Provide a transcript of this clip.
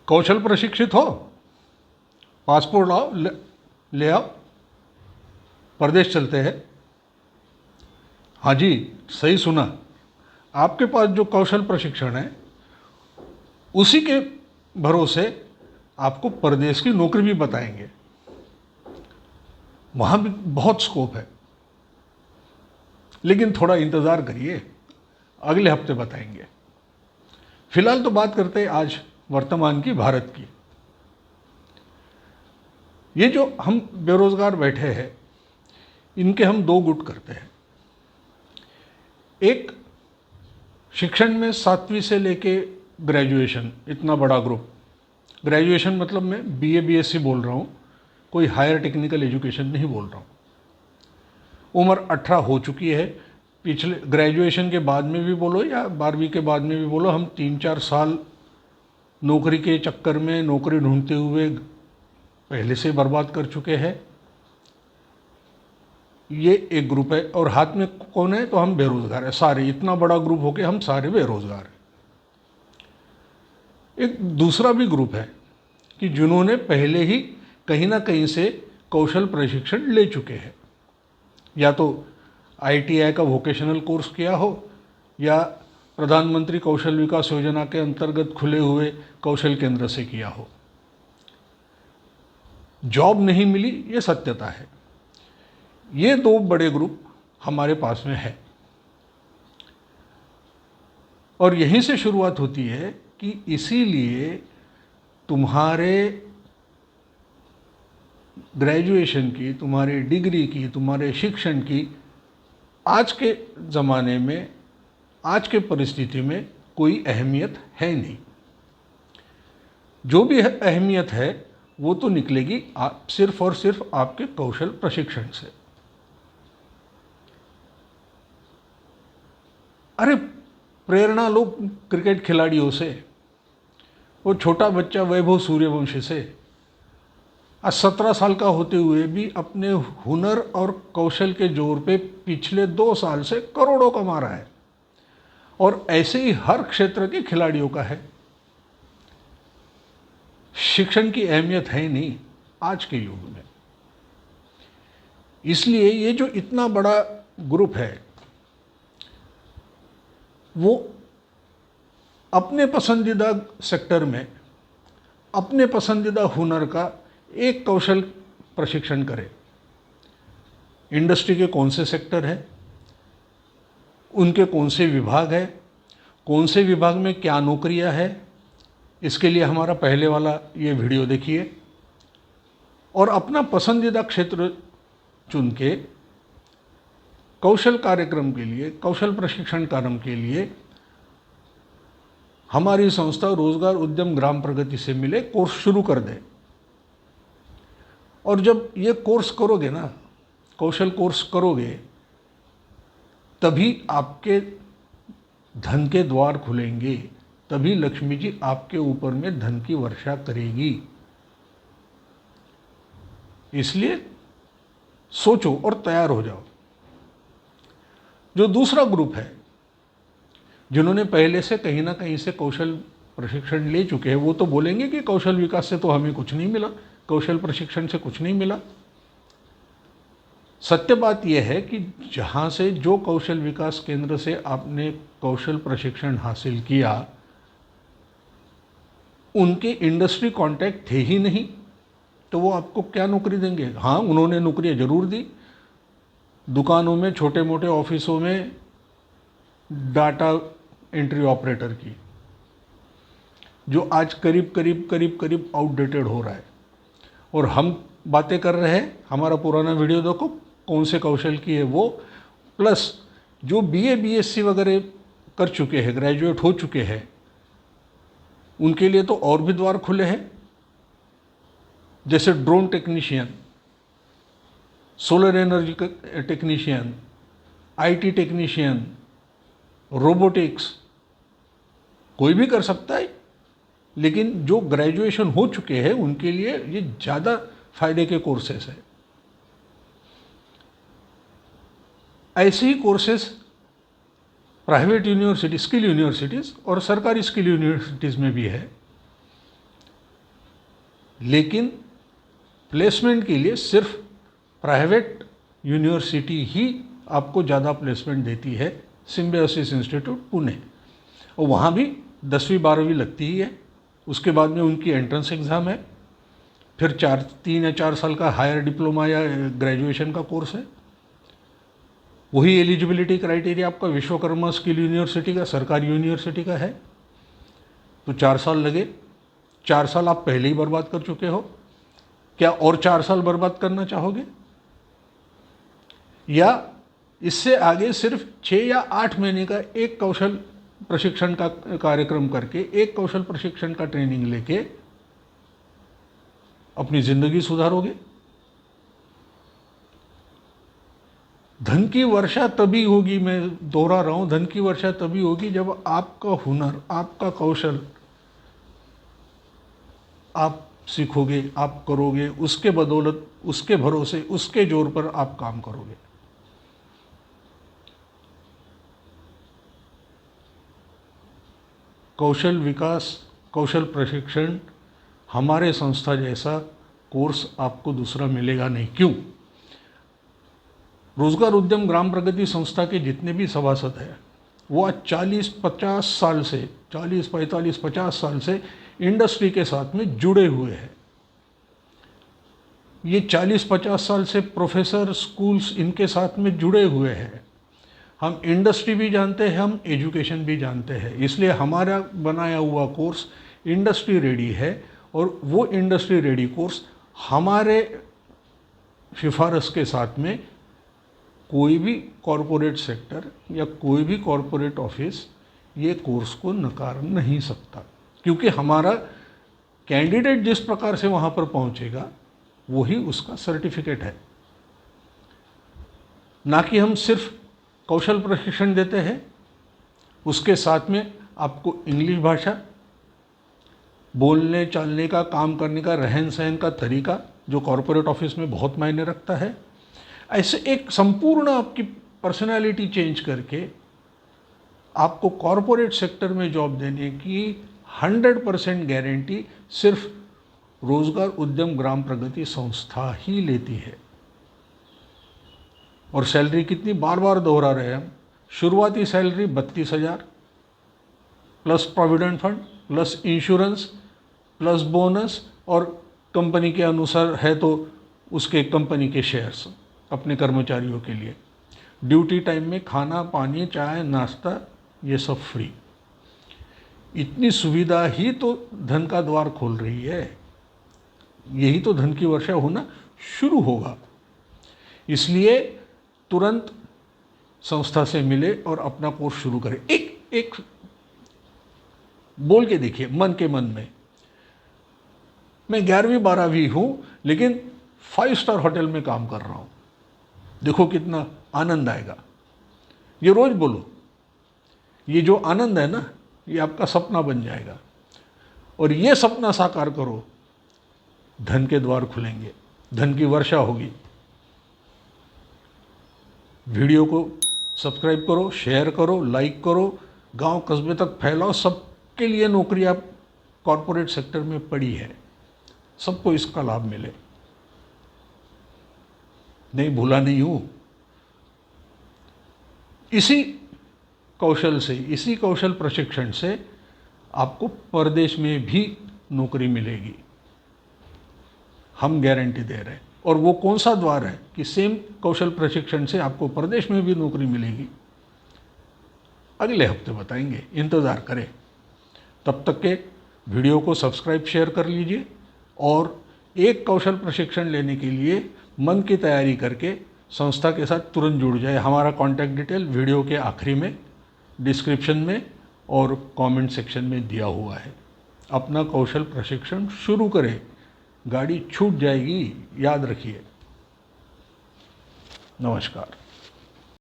कौशल प्रशिक्षित हो, पासपोर्ट लाओ, ले आओ, प्रदेश चलते हैं। हाँ जी, सही सुना। आपके पास जो कौशल प्रशिक्षण है उसी के भरोसे आपको प्रदेश की नौकरी भी बताएंगे, वहाँ भी बहुत स्कोप है। लेकिन थोड़ा इंतज़ार करिए, अगले हफ्ते बताएंगे। फिलहाल तो बात करते हैं आज वर्तमान की, भारत की। ये जो हम बेरोजगार बैठे हैं, इनके हम दो गुट करते हैं। एक, शिक्षण में 7वीं से लेके ग्रेजुएशन, इतना बड़ा ग्रुप। ग्रेजुएशन मतलब मैं BA BSc बोल रहा हूँ, कोई हायर टेक्निकल एजुकेशन नहीं बोल रहा हूँ। उम्र 18 हो चुकी है। पिछले ग्रेजुएशन के बाद में भी बोलो या 12वीं के बाद में भी बोलो, हम 3-4 साल नौकरी के चक्कर में, नौकरी ढूंढते हुए पहले से बर्बाद कर चुके हैं। ये एक ग्रुप है। और हाथ में कौन है? तो हम बेरोजगार है सारे। इतना बड़ा ग्रुप होके हम सारे बेरोजगार हैं। एक दूसरा भी ग्रुप है कि जिन्होंने पहले ही कहीं ना कहीं से कौशल प्रशिक्षण ले चुके हैं, या तो ITI का वोकेशनल कोर्स किया हो, या प्रधानमंत्री कौशल विकास योजना के अंतर्गत खुले हुए कौशल केंद्र से किया हो। जॉब नहीं मिली, ये सत्यता है। ये दो बड़े ग्रुप हमारे पास में है। और यहीं से शुरुआत होती है कि इसीलिए तुम्हारे ग्रेजुएशन की, तुम्हारी डिग्री की, तुम्हारे शिक्षण की आज के ज़माने में, आज के परिस्थिति में कोई अहमियत है नहीं। जो भी अहमियत है वो तो निकलेगी सिर्फ और सिर्फ आपके कौशल प्रशिक्षण से। अरे प्रेरणा लो क्रिकेट खिलाड़ियों से। वो छोटा बच्चा वैभव सूर्यवंशी से आज 17 साल का होते हुए भी अपने हुनर और कौशल के जोर पे पिछले 2 साल से करोड़ों कमा रहा है। और ऐसे ही हर क्षेत्र के खिलाड़ियों का है। शिक्षण की अहमियत है नहीं आज के युग में। इसलिए ये जो इतना बड़ा ग्रुप है वो अपने पसंदीदा सेक्टर में अपने पसंदीदा हुनर का एक कौशल प्रशिक्षण करे। इंडस्ट्री के कौन से सेक्टर है, उनके कौन से विभाग है, कौन से विभाग में क्या नौकरियां है, इसके लिए हमारा पहले वाला ये वीडियो देखिए। और अपना पसंदीदा क्षेत्र चुन के कौशल कार्यक्रम के लिए, कौशल प्रशिक्षण कार्यक्रम के लिए हमारी संस्था रोजगार उद्यम ग्राम प्रगति से मिले कोर्स शुरू कर दे। और जब ये कोर्स करोगे ना, कौशल कोर्स करोगे, तभी आपके धन के द्वार खुलेंगे, तभी लक्ष्मी जी आपके ऊपर में धन की वर्षा करेगी। इसलिए सोचो और तैयार हो जाओ। जो दूसरा ग्रुप है, जिन्होंने पहले से कहीं ना कहीं से कौशल प्रशिक्षण ले चुके हैं, वो तो बोलेंगे कि कौशल विकास से तो हमें कुछ नहीं मिला, कौशल प्रशिक्षण से कुछ नहीं मिला। सत्य बात यह है कि जहाँ से, जो कौशल विकास केंद्र से आपने कौशल प्रशिक्षण हासिल किया, उनके इंडस्ट्री कॉन्टैक्ट थे ही नहीं, तो वो आपको क्या नौकरी देंगे? हाँ, उन्होंने नौकरियाँ जरूर दी, दुकानों में, छोटे मोटे ऑफिसों में डाटा एंट्री ऑपरेटर की, जो आज करीब करीब आउटडेटेड हो रहा है। और हम बातें कर रहे हैं, हमारा पुराना वीडियो देखो, कौन से कौशल की है वो, प्लस जो BA BSc वगैरह कर चुके हैं, ग्रेजुएट हो चुके हैं, उनके लिए तो और भी द्वार खुले हैं। जैसे drone technician, solar energy technician, IT technician, robotics, कोई भी कर सकता है। लेकिन जो ग्रेजुएशन हो चुके हैं उनके लिए ये ज़्यादा फायदे के कोर्सेस हैं। ऐसे ही courses private university, skill universities और सरकारी स्किल यूनिवर्सिटीज़ में भी है। लेकिन प्लेसमेंट के लिए सिर्फ प्राइवेट यूनिवर्सिटी ही आपको ज़्यादा प्लेसमेंट देती है, सिम्बायोसिस इंस्टीट्यूट पुणे, और वहाँ भी 10वीं 12वीं लगती ही है। उसके बाद में उनकी एंट्रेंस एग्ज़ाम है, फिर 3 या 4 साल का हायर डिप्लोमा या ग्रेजुएशन का कोर्स है। वही एलिजिबिलिटी क्राइटेरिया आपका विश्वकर्मा स्किल यूनिवर्सिटी का, सरकारी यूनिवर्सिटी का है। तो 4 साल लगे, 4 साल आप पहले ही बर्बाद कर चुके हो। क्या और 4 साल बर्बाद करना चाहोगे, या इससे आगे सिर्फ 6 या 8 महीने का एक कौशल प्रशिक्षण का कार्यक्रम करके, एक कौशल प्रशिक्षण का ट्रेनिंग लेके अपनी जिंदगी सुधारोगे? धन की वर्षा तभी होगी, मैं दोहरा रहा हूं, धन की वर्षा तभी होगी जब आपका हुनर, आपका कौशल आप सीखोगे, आप करोगे, उसके बदौलत, उसके भरोसे, उसके जोर पर आप काम करोगे। कौशल विकास, कौशल प्रशिक्षण, हमारे संस्था जैसा कोर्स आपको दूसरा मिलेगा नहीं। क्यों? रोजगार उद्यम ग्राम प्रगति संस्था के जितने भी सभासद हैं, वो आज 40-50 साल से, 40-45-50 साल से इंडस्ट्री के साथ में जुड़े हुए हैं। ये 40-50 साल से प्रोफेसर, स्कूल्स इनके साथ में जुड़े हुए हैं। हम इंडस्ट्री भी जानते हैं, हम एजुकेशन भी जानते हैं, इसलिए हमारा बनाया हुआ कोर्स इंडस्ट्री रेडी है। और वो इंडस्ट्री रेडी कोर्स हमारे सिफारिश के साथ में कोई भी कॉरपोरेट सेक्टर या कोई भी कॉरपोरेट ऑफिस ये कोर्स को नकार नहीं सकता, क्योंकि हमारा कैंडिडेट जिस प्रकार से वहाँ पर पहुँचेगा वही उसका सर्टिफिकेट है। ना कि हम सिर्फ कौशल प्रशिक्षण देते हैं, उसके साथ में आपको इंग्लिश भाषा, बोलने चालने का, काम करने का, रहन सहन का तरीका, जो कॉरपोरेट ऑफिस में बहुत मायने रखता है, ऐसे एक संपूर्ण आपकी पर्सनालिटी चेंज करके आपको कॉरपोरेट सेक्टर में जॉब देने की 100% गारंटी सिर्फ रोजगार उद्यम ग्राम प्रगति संस्था ही लेती है। और सैलरी कितनी, बार बार दोहरा रहे हम, शुरुआती salary 32,000 plus provident fund plus insurance plus bonus, और कंपनी के अनुसार है तो उसके कंपनी के शेयर्स अपने कर्मचारियों के लिए। ड्यूटी टाइम में खाना, पानी, चाय, नाश्ता, ये सब फ्री। इतनी सुविधा ही तो धन का द्वार खोल रही है, यही तो धन की वर्षा होना शुरू होगा। इसलिए तुरंत संस्था से मिले और अपना कोर्स शुरू करें। एक बोल के देखिए मन के मन में, मैं 11वीं 12वीं हूं लेकिन 5 स्टार होटल में काम कर रहा हूं, देखो कितना आनंद आएगा। ये रोज बोलो, ये जो आनंद है ना, ये आपका सपना बन जाएगा। और ये सपना साकार करो, धन के द्वार खुलेंगे, धन की वर्षा होगी। वीडियो को सब्सक्राइब करो, शेयर करो, लाइक करो, गांव कस्बे तक फैलाओ। सबके लिए नौकरियां कॉरपोरेट सेक्टर में पड़ी है, सबको इसका लाभ मिले। नहीं, भूला नहीं हूं। इसी कौशल से, इसी कौशल प्रशिक्षण से आपको परदेश में भी नौकरी मिलेगी, हम गारंटी दे रहे हैं। और वो कौन सा द्वार है कि सेम कौशल प्रशिक्षण से आपको प्रदेश में भी नौकरी मिलेगी, अगले हफ्ते बताएंगे, इंतज़ार करें। तब तक के वीडियो को सब्सक्राइब, शेयर कर लीजिए। और एक कौशल प्रशिक्षण लेने के लिए मन की तैयारी करके संस्था के साथ तुरंत जुड़ जाए। हमारा कॉन्टैक्ट डिटेल वीडियो के आखिरी में, डिस्क्रिप्शन में और कमेंट सेक्शन में दिया हुआ है। अपना कौशल प्रशिक्षण शुरू करें, गाड़ी छूट जाएगी, याद रखिए। नमस्कार।